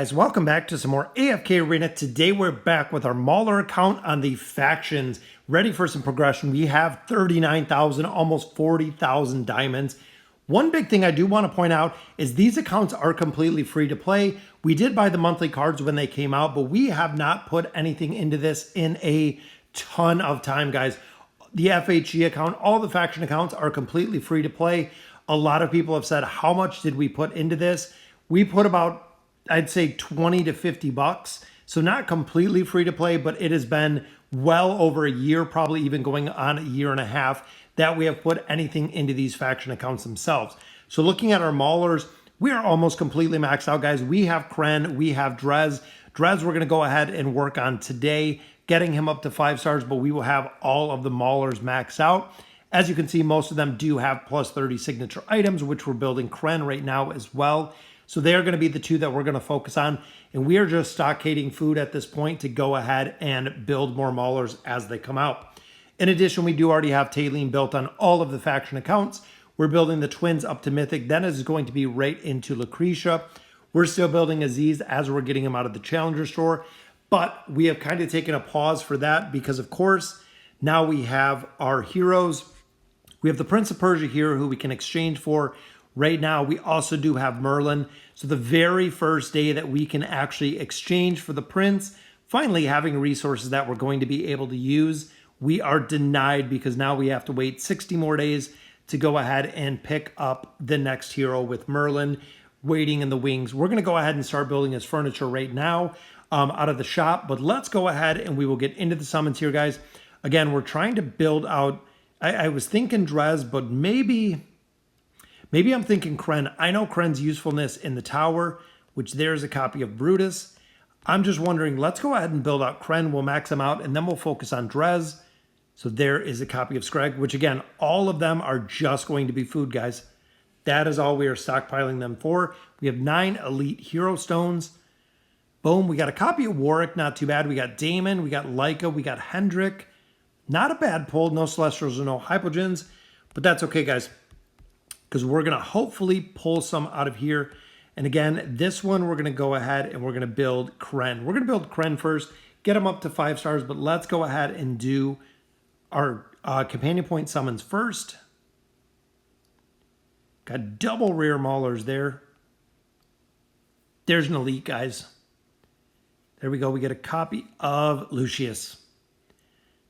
guys, welcome back to some more AFK Arena. Today we're back with our Mauler account on the factions, ready for some progression. We have 39,000, almost 40,000 diamonds. One big thing I do want to point out is these accounts are completely free to play. We did buy the monthly cards when they came out, but we have not put anything into this in a ton of time, guys. The FHE account, all the faction accounts are completely free to play. A lot of people have said, how much did we put into this? We put about, I'd say 20 to 50 bucks. So not completely free to play, but it has been well over a year, probably even going on a year and a half, that we have put anything into these faction accounts themselves. So looking at our Maulers, we are almost completely maxed out, guys. We have Kren, we have Drez. Drez we're going to go ahead and work on today, getting him up to 5 stars, but we will have all of the Maulers maxed out. As you can see, most of them do have plus 30 signature items, which we're building Kren right now as well. So they are going to be the two that we're going to focus on. And we are just stockading food at this point to go ahead and build more Maulers as they come out. In addition, we do already have Taline built on all of the faction accounts. We're building the twins up to Mythic. Then is going to be right into Lucretia. We're still building Aziz as we're getting him out of the Challenger store. But we have kind of taken a pause for that because, of course, now we have our heroes. We have the Prince of Persia here who we can exchange for. Right now, we also do have Merlin. So the very first day that we can actually exchange for the Prince, finally having resources that we're going to be able to use, we are denied because now we have to wait 60 more days to go ahead and pick up the next hero with Merlin waiting in the wings. We're going to go ahead and start building his furniture right now out of the shop, but let's go ahead and we will get into the summons here, guys. Again, we're trying to build out, I was thinking Drez, but maybe I'm thinking Kren. I know Kren's usefulness in the tower, which there's a copy of Brutus. I'm just wondering, let's go ahead and build out Kren. We'll max him out, and then we'll focus on Drez. So there is a copy of Scrag, which again, all of them are just going to be food, guys. That is all we are stockpiling them for. We have 9 elite hero stones. Boom, we got a copy of Warwick, not too bad. We got Damon, we got Leica, we got Hendrik. Not a bad pull, no Celestials or no Hypogens, but that's okay, guys, because we're going to hopefully pull some out of here. And again, this one, we're going to go ahead and we're going to build Kren. We're going to build Kren first, get him up to 5 stars, but let's go ahead and do our companion point summons first. Got double rare Maulers there. There's an elite, guys. There we go. We get a copy of Lucius.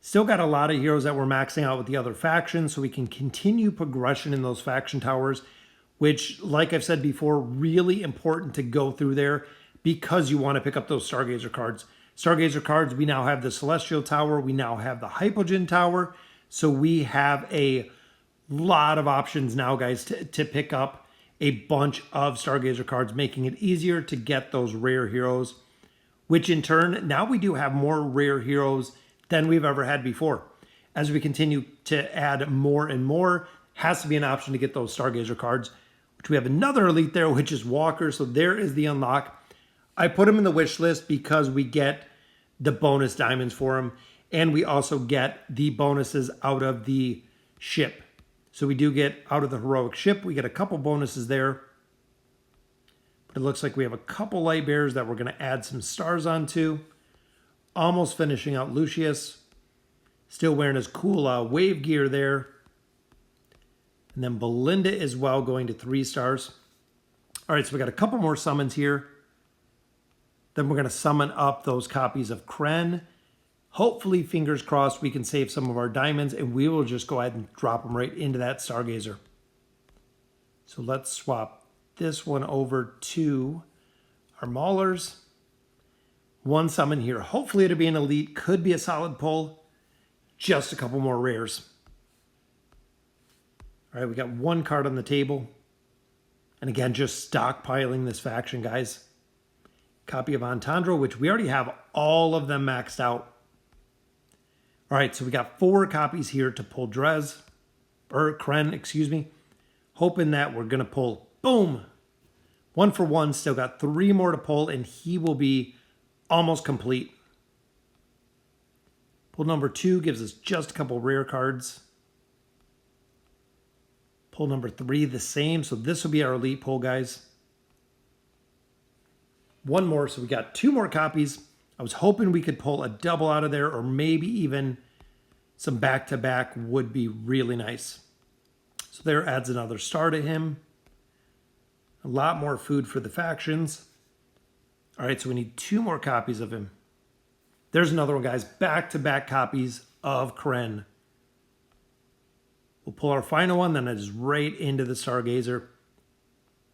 Still got a lot of heroes that we're maxing out with the other factions, so we can continue progression in those faction towers, which, like I've said before, really important to go through there because you want to pick up those Stargazer cards. Stargazer cards, we now have the Celestial Tower, we now have the Hypogen Tower, so we have a lot of options now, guys, to pick up a bunch of Stargazer cards, making it easier to get those rare heroes, which in turn, now we do have more rare heroes than we've ever had before. As we continue to add more and more, has to be an option to get those Stargazer cards, which we have another elite there, which is Walker. So there is the unlock. I put him in the wish list because we get the bonus diamonds for him, and we also get the bonuses out of the ship. So we do get out of the heroic ship, we get a couple bonuses there. But it looks like we have a couple light bears that we're going to add some stars onto. Almost finishing out Lucius. Still wearing his cool wave gear there. And then Belinda as well, going to 3 stars. All right, so we got a couple more summons here. Then we're going to summon up those copies of Kren. Hopefully, fingers crossed, we can save some of our diamonds, and we will just go ahead and drop them right into that Stargazer. So let's swap this one over to our Maulers. 1 summon here. Hopefully it'll be an elite. Could be a solid pull. Just a couple more rares. All right, we got 1 card on the table. And again, just stockpiling this faction, guys. Copy of Antandro, which we already have all of them maxed out. All right, so we got 4 copies here to pull Drez. Or Kren, excuse me. Hoping that we're going to pull, boom, 1 for 1. Still got 3 more to pull, and he will be almost complete. Pull number 2 gives us just a couple rare cards. Pull number 3, the same. So this will be our elite pull, guys. One more, so we got 2 more copies. I was hoping we could pull a double out of there, or maybe even some back-to-back would be really nice. So there adds another star to him. A lot more food for the factions. All right, so we need 2 more copies of him. There's another one, guys. Back-to-back copies of Kren. We'll pull our final one, then it is right into the Stargazer.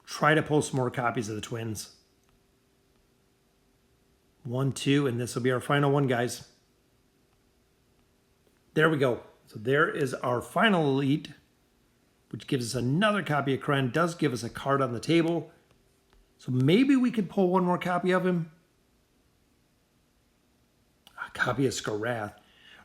Try to pull some more copies of the twins. 1, 2, and this will be our final one, guys. There we go. So there is our final elite, which gives us another copy of Kren. Does give us a card on the table. So maybe we could pull one more copy of him. A copy of Skarath.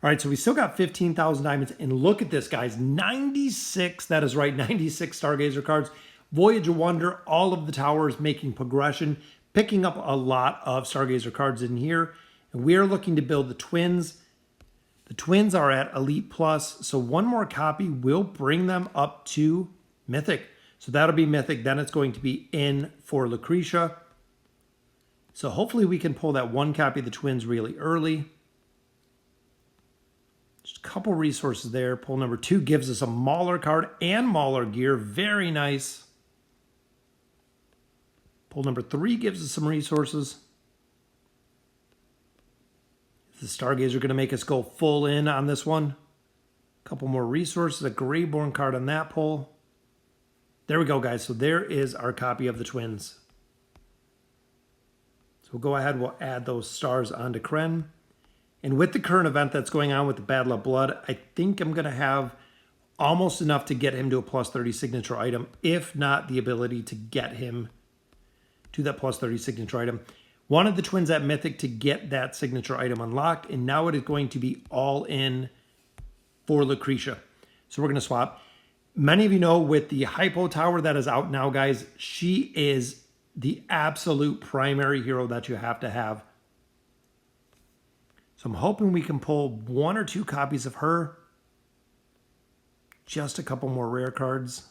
All right, so we still got 15,000 diamonds. And look at this, guys. 96, that is right, 96 Stargazer cards. Voyage of Wonder, all of the towers making progression, picking up a lot of Stargazer cards in here. And we are looking to build the twins. The twins are at Elite Plus, so one more copy will bring them up to Mythic. So that'll be Mythic. Then it's going to be in for Lucretia. So hopefully we can pull that one copy of the twins really early. Just a couple resources there. Pull number 2 gives us a Mauler card and Mauler gear. Very nice. Pull number 3 gives us some resources. Is the Stargazer going to make us go full in on this one? A couple more resources. A Greyborn card on that pull. There we go, guys. So there is our copy of the twins. So we'll go ahead. We'll add those stars onto Kren. And with the current event that's going on with the Battle of Blood, I think I'm going to have almost enough to get him to a plus 30 signature item, if not the ability to get him to that plus 30 signature item. Wanted the twins at Mythic to get that signature item unlocked, and now it is going to be all in for Lucretia. So we're going to swap. Many of you know with the Hypo Tower that is out now, guys, she is the absolute primary hero that you have to have. So I'm hoping we can pull 1 or 2 copies of her. Just a couple more rare cards.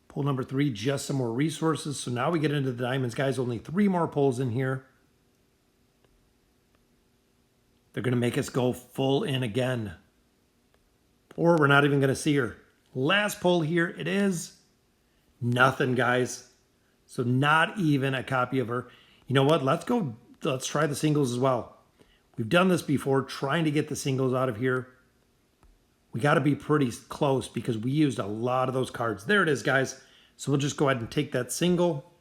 Pull number 3, just some more resources. So now we get into the diamonds, guys. Only 3 more pulls in here. They're going to make us go full in again. Or we're not even going to see her. Last pull here, it is nothing, guys. So not even a copy of her. You know what? Let's try the singles as well. We've done this before, trying to get the singles out of here. We got to be pretty close because we used a lot of those cards. There it is, guys. So we'll just go ahead and take that single,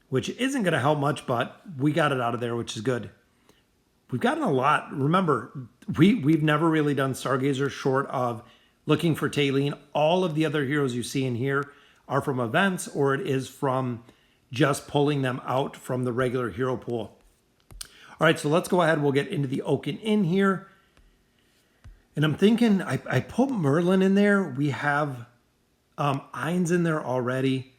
which isn't going to help much, but we got it out of there, which is good. We've gotten a lot. Remember, we've never really done Stargazer short of looking for Taylene. All of the other heroes you see in here are from events, or it is from just pulling them out from the regular hero pool. All right, so let's go ahead. We'll get into the Oaken Inn here. And I'm thinking, I put Merlin in there. We have Ainz in there already.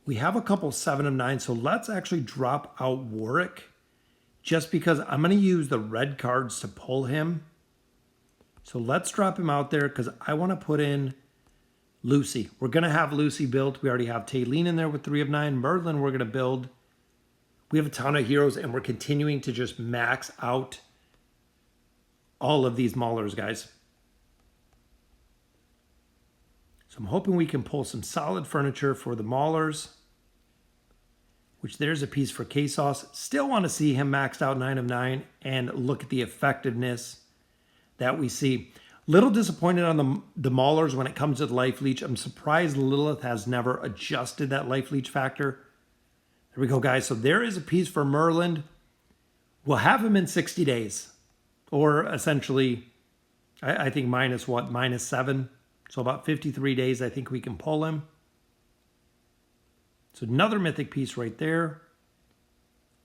We have a couple 7 of 9. So let's actually drop out Warwick. Just because I'm going to use the red cards to pull him. So let's drop him out there because I want to put in Lucy. We're going to have Lucy built. We already have Taylene in there with 3 of 9. Merlin we're going to build. We have a ton of heroes and we're continuing to just max out all of these Maulers, guys. So I'm hoping we can pull some solid furniture for the Maulers, which there's a piece for K-Sauce. Still want to see him maxed out 9 of 9 and look at the effectiveness that we see. Little disappointed on the Maulers when it comes to the Life Leech. I'm surprised Lilith has never adjusted that Life Leech factor. There we go, guys. So there is a piece for Merlin. We'll have him in 60 days. Or essentially, I think -7. So about 53 days, I think we can pull him. So another mythic piece right there,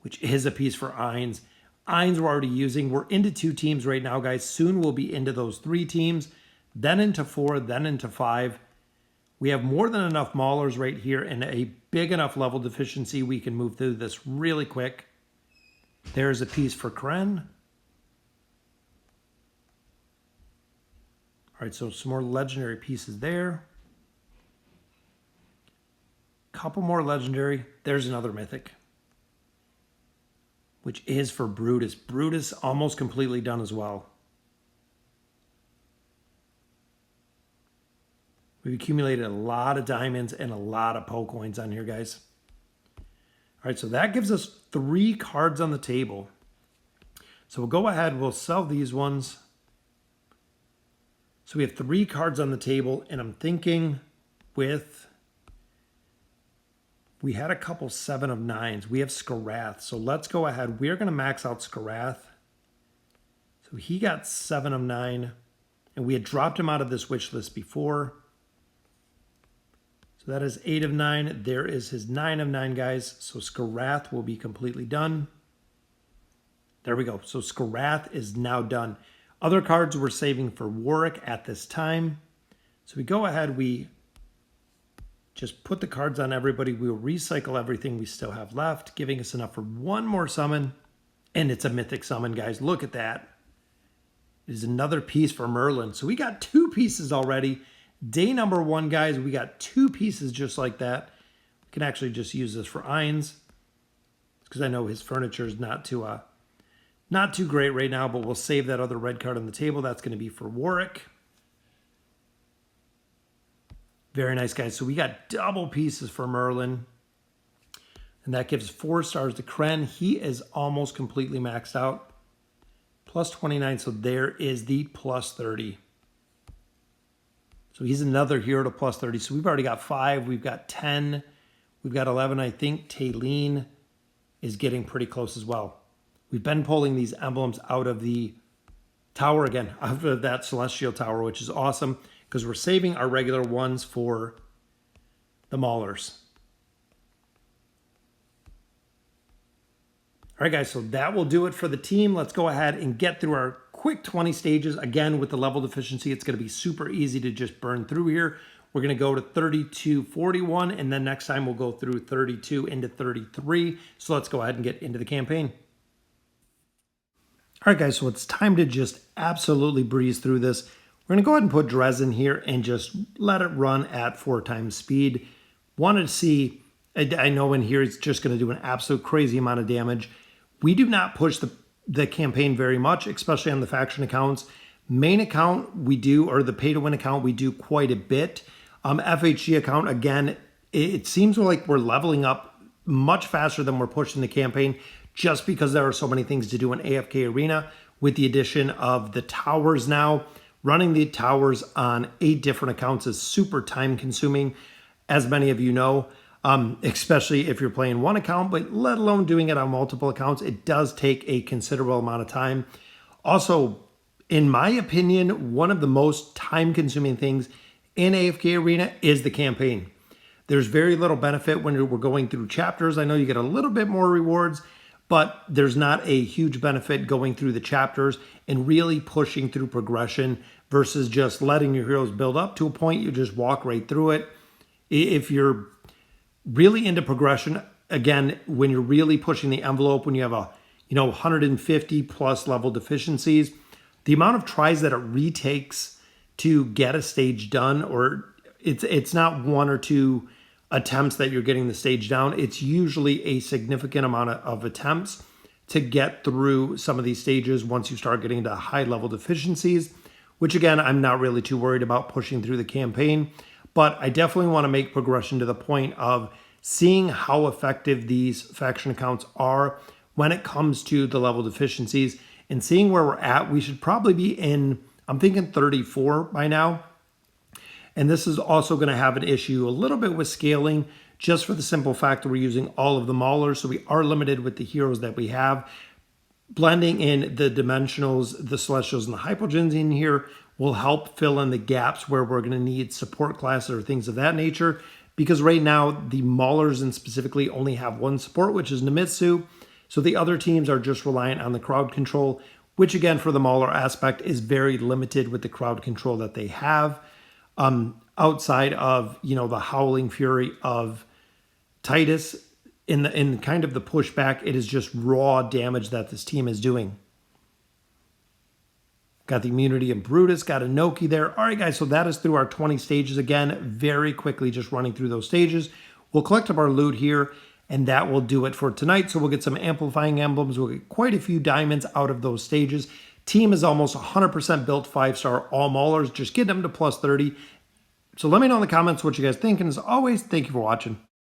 which is a piece for Ainz. Ainz we're already using. We're into 2 teams right now, guys. Soon we'll be into those 3 teams, then into 4, then into 5. We have more than enough Maulers right here and a big enough level deficiency we can move through this really quick. There's a piece for Kren. All right, so some more legendary pieces there. couple more legendary. There's another mythic, which is for Brutus. Brutus almost completely done as well. We've accumulated a lot of diamonds and a lot of Poe coins on here, guys. All right, so that gives us 3 cards on the table. So we'll go ahead, we'll sell these ones. So we have 3 cards on the table, and I'm thinking with, we had a couple 7 of 9s. We have Skarath, so let's go ahead. We're going to max out Skarath. So he got 7 of 9, and we had dropped him out of this wish list before. So that is 8 of 9. There is his 9 of 9, guys. So Skarath will be completely done. There we go. So Skarath is now done. Other cards we're saving for Warwick at this time. So we go ahead, we just put the cards on everybody. We'll recycle everything we still have left, giving us enough for 1 more summon. And it's a mythic summon, guys. Look at that. It is another piece for Merlin. So we got 2 pieces already. Day number 1, guys, we got 2 pieces just like that. We can actually just use this for Ainz, because I know his furniture is not too great right now, but we'll save that other red card on the table. That's going to be for Warwick. Very nice, guys. So we got double pieces for Merlin, and that gives 4 stars to Kren. He is almost completely maxed out. Plus 29, so there is the plus 30. So he's another hero to plus 30. So we've already got 5. We've got 10. We've got 11. I think Taylene is getting pretty close as well. We've been pulling these emblems out of the tower again, out of that Celestial Tower, which is awesome because we're saving our regular ones for the Maulers. All right, guys, so that will do it for the team. Let's go ahead and get through our quick 20 stages. Again, with the level deficiency, it's going to be super easy to just burn through here. We're going to go to 3241, and then next time we'll go through 32 into 33. So let's go ahead and get into the campaign. All right, guys, so it's time to just absolutely breeze through this. We're going to go ahead and put Drez in here and just let it run at 4 times speed. Wanted to see, I know in here it's just going to do an absolute crazy amount of damage. We do not push the campaign very much, especially on the faction accounts. Main account we do, or the pay-to-win account, we do quite a bit. FHG account, again, it seems like we're leveling up much faster than we're pushing the campaign just because there are so many things to do in AFK Arena with the addition of the towers now. Running the towers on 8 different accounts is super time consuming, as many of you know. Especially if you're playing one account, but let alone doing it on multiple accounts, it does take a considerable amount of time. Also, in my opinion, one of the most time-consuming things in AFK Arena is the campaign. There's very little benefit when we're going through chapters. I know you get a little bit more rewards, but there's not a huge benefit going through the chapters and really pushing through progression versus just letting your heroes build up to a point. You just walk right through it. If you're really into progression, again, when you're really pushing the envelope, when you have a 150 plus level deficiencies, the amount of tries that it retakes to get a stage done, or it's not 1 or 2 attempts that you're getting the stage down. It's usually a significant amount of attempts to get through some of these stages once you start getting into high level deficiencies, which again, I'm not really too worried about pushing through the campaign. But I definitely want to make progression to the point of seeing how effective these faction accounts are when it comes to the level deficiencies and seeing where we're at. We should probably be in, I'm thinking 34 by now. And this is also going to have an issue a little bit with scaling, just for the simple fact that we're using all of the Maulers. So we are limited with the heroes that we have. Blending in the dimensionals, the celestials, and the hypogens in here will help fill in the gaps where we're going to need support classes or things of that nature. Because right now, the Maulers and specifically only have 1 support, which is Nemitsu. So the other teams are just reliant on the crowd control, which again, for the Mauler aspect, is very limited with the crowd control that they have. Outside of, the Howling Fury of Titus, in kind of the pushback, it is just raw damage that this team is doing. Got the immunity of Brutus, got Inoki there. All right, guys, so that is through our 20 stages. Again, very quickly just running through those stages. We'll collect up our loot here, and that will do it for tonight. So we'll get some amplifying emblems. We'll get quite a few diamonds out of those stages. Team is almost 100% built 5-star, all Maulers. Just get them to plus 30. So let me know in the comments what you guys think. And as always, thank you for watching.